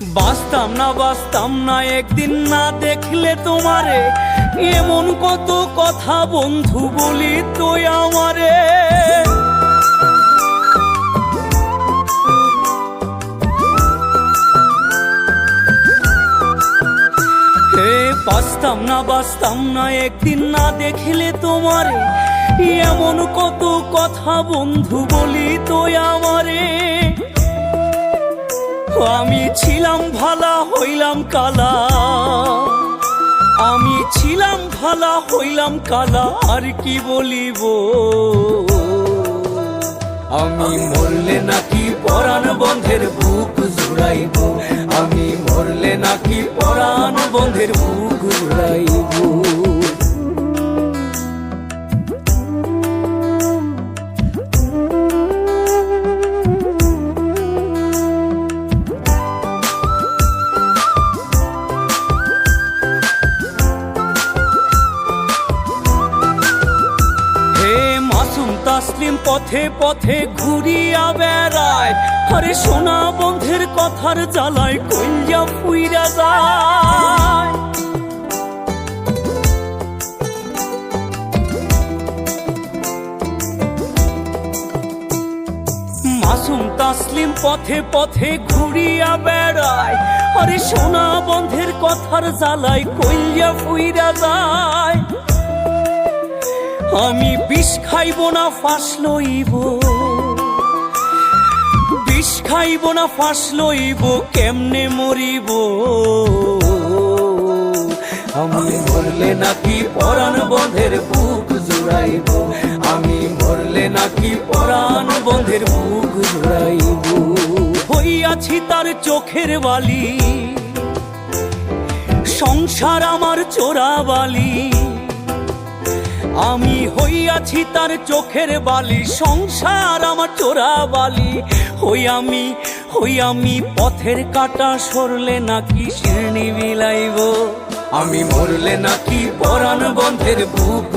বাঁচতাম না একদিন না দেখলে তোমারে, এমন কত কথা বন্ধু বলি তো আমারে। বাঁচতাম না একদিন না দেখলে তোমারে, এমন কত কথা বন্ধু বলি তো আমারে। আমি ছিলাম ভালা হইলাম কালা, আমি ছিলাম ভালা হইলাম কালা, আর কি বলিব। আমি মরলে নাকি পরাণ বন্ধের বুক জুড়াইব, আমি মরলে নাকি পরাণ বন্ধের বুক জুড়াইব। তাসলিম পথে পথে ঘুরিয়া বেড়ায়, আরে সোনা বন্ধের কথার জ্বালায় কইয়া ফুইরা যায়। মাসুম তাসলিম পথে পথে ঘুরিয়া বেড়ায়, আরে সোনা বন্ধের কথার জ্বালায় কইয়া ফুইরা যায়। আমি বিষ খাইব না ফাঁস লইব, বিষ খাইব না ফাঁস লইব, কেমনে মরিব। আমি মরলে নাকি পরাণ বন্ধের বুক জুড়াইব, আমি মরলে নাকি পরাণ বন্ধের বুক জুড়াইব। হইয়াছি তার চোখের বালি, সংসার আমার চোরা বালি। আমি হইয়াছি তার চোখের বালি, সংসার আমার চোরা বালি। হই আমি পথের কাটা সরলে নাকি শিরনি বিলাইব, আমি মরলে নাকি পরাণ বন্ধের বুক